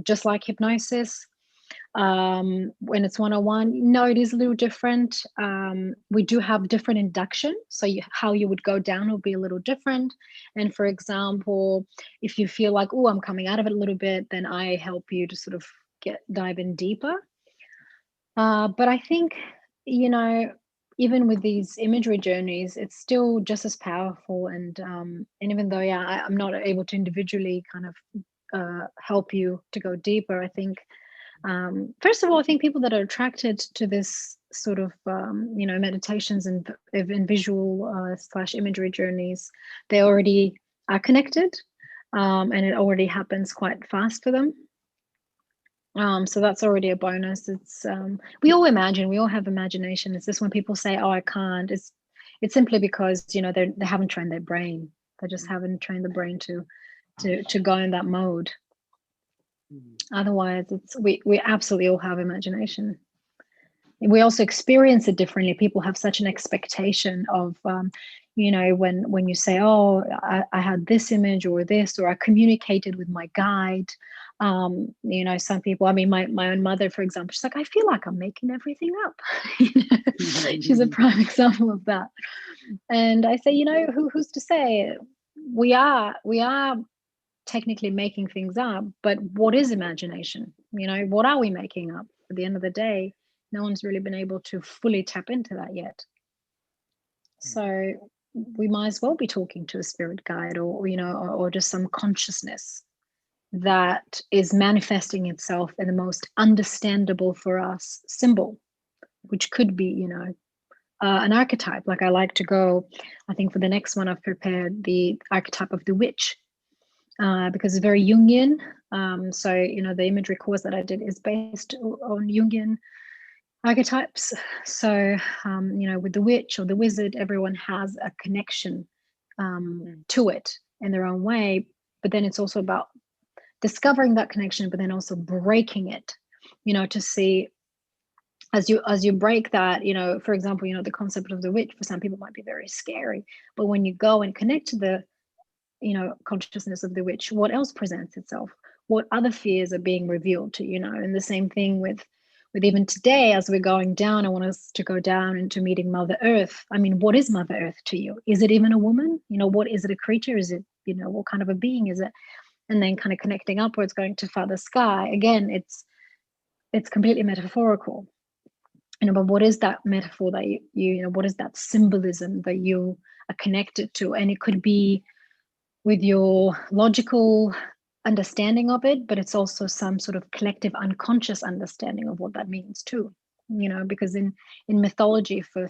just like hypnosis. When it's one-on-one, no, it is a little different. We do have different induction, so how you would go down will be a little different. And for example, if you feel like, oh, I'm coming out of it a little bit, then I help you to sort of dive in deeper. But I think, you know, even with these imagery journeys, it's still just as powerful. And even though, yeah, I'm not able to individually kind of help you to go deeper, I think, first of all, I think people that are attracted to this sort of, you know, meditations and visual slash imagery journeys, they already are connected, and it already happens quite fast for them. So that's already a bonus. It's we all imagine, we all have imagination. It's just when people say, "Oh, I can't," it's simply because, you know, they haven't trained their brain. They just haven't trained the brain to go in that mode. Otherwise, we absolutely all have imagination. We also experience it differently. People have such an expectation of, you know, when you say, "Oh, I had this image or this," or "I communicated with my guide." You know, some people, I mean, my own mother, for example, she's like, "I feel like I'm making everything up." You know, she's a prime example of that. And I say, you know, who's to say? We are technically making things up, but what is imagination? You know, what are we making up? At the end of the day, no one's really been able to fully tap into that yet. So we might as well be talking to a spirit guide, or you know, or just some consciousness that is manifesting itself in the most understandable for us symbol, which could be, you know, an archetype. Like I like to go, I think for the next one I've prepared the archetype of the witch, because it's very Jungian. So, you know, the imagery course that I did is based on Jungian archetypes. So, you know, with the witch or the wizard, everyone has a connection to it in their own way. But then it's also about discovering that connection, but then also breaking it, you know, to see as you break that, you know, for example, you know, the concept of the witch for some people might be very scary, but when you go and connect to the, you know, consciousness of the witch, what else presents itself? What other fears are being revealed to you? Know, and the same thing with even today, as we're going down, I want us to go down into meeting Mother Earth. I mean, what is Mother Earth to you? Is it even a woman? You know, what is it? A creature? Is it, you know, what kind of a being is it? And then kind of connecting upwards, going to Father Sky. Again, it's completely metaphorical. You know, but what is that metaphor that you know, what is that symbolism that you are connected to? And it could be with your logical understanding of it, but it's also some sort of collective unconscious understanding of what that means too. You know, because in mythology for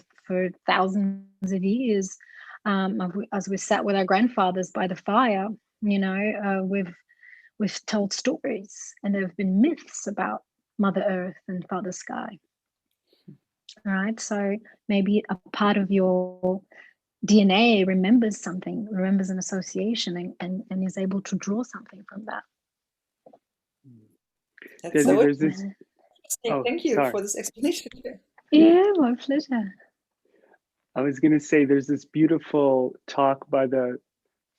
thousands of years, as we sat with our grandfathers by the fire, you know, we've told stories, and there have been myths about Mother Earth and Father Sky. All right, so maybe a part of your DNA remembers something, remembers an association, and is able to draw something from that. That's so there's this. Thank you for this explanation. Yeah, my pleasure. I was going to say there's this beautiful talk by the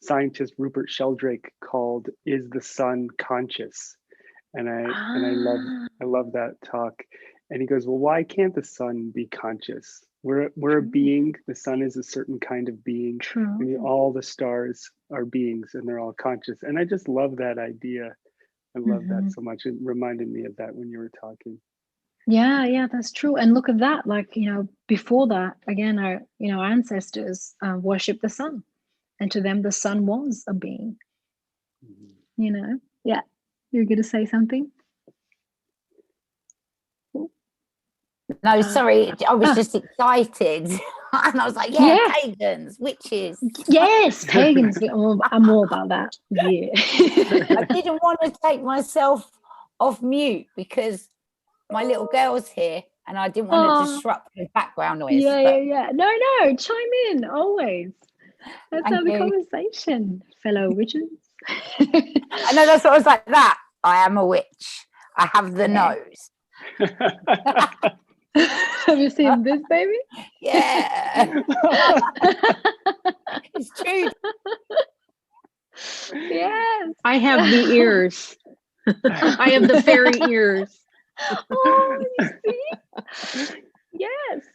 scientist Rupert Sheldrake called "Is the Sun Conscious?" And I love that talk. And he goes, well, why can't the sun be conscious? We're a being. The sun is a certain kind of being. True. And all the stars are beings, and they're all conscious. And I just love that idea. I love that so much. It reminded me of that when you were talking. Yeah, that's true. And look at that. Like, you know, before that, again, our ancestors worshipped the sun, and to them, the sun was a being. You know, yeah. You're going to say something? No, sorry, I was just excited. And I was like, yeah, pagans, witches. Yes, pagans. I'm more about that. Yeah. I didn't want to take myself off mute because my little girl's here and I didn't want to disrupt the background noise. Yeah. No, chime in, always. Let's have a conversation, fellow witches. I know, that's what I was like, that. I am a witch. I have the nose. Have you seen this, baby? Yeah. It's true. Yes. I have the ears. I have the fairy ears. Oh, you see? Yes.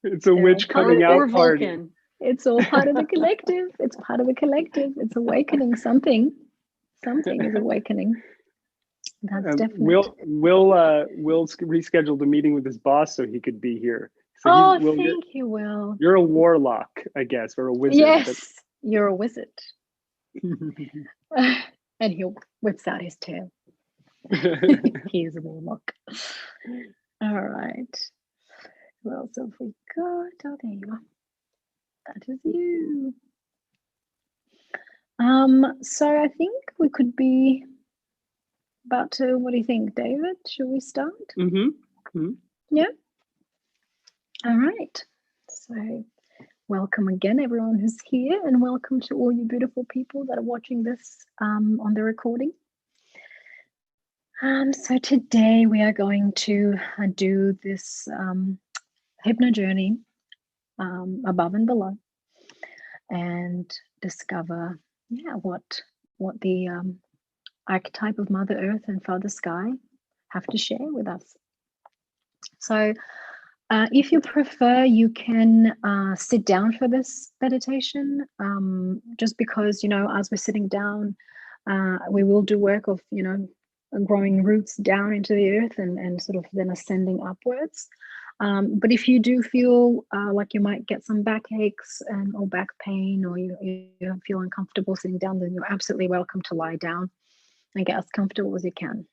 It's a They're witch all part coming of Or out party. Vulcan. It's all part of the collective. It's part of the collective. It's awakening something. Something is awakening. That's definite. Will rescheduled a meeting with his boss so he could be here. So Oh, Will, thank you, Will. you're a warlock, I guess, or a wizard. Yes, you're a wizard. And he whips out his tail. He is a warlock. All right. Who else have we got? Oh, there you are. That is you. So I think we could be about to, what do you think, David? Should we start? Yeah. All right. So welcome again, everyone who's here, and welcome to all you beautiful people that are watching this on the recording. So today we are going to do this hypno journey above and below, and discover, what the archetype of Mother Earth and Father Sky have to share with us. So if you prefer, you can sit down for this meditation, just because, as we're sitting down, we will do work of, growing roots down into the earth and sort of then ascending upwards. But if you do feel like you might get some backaches or back pain, or you feel uncomfortable sitting down, then you're absolutely welcome to lie down and get as comfortable as you can.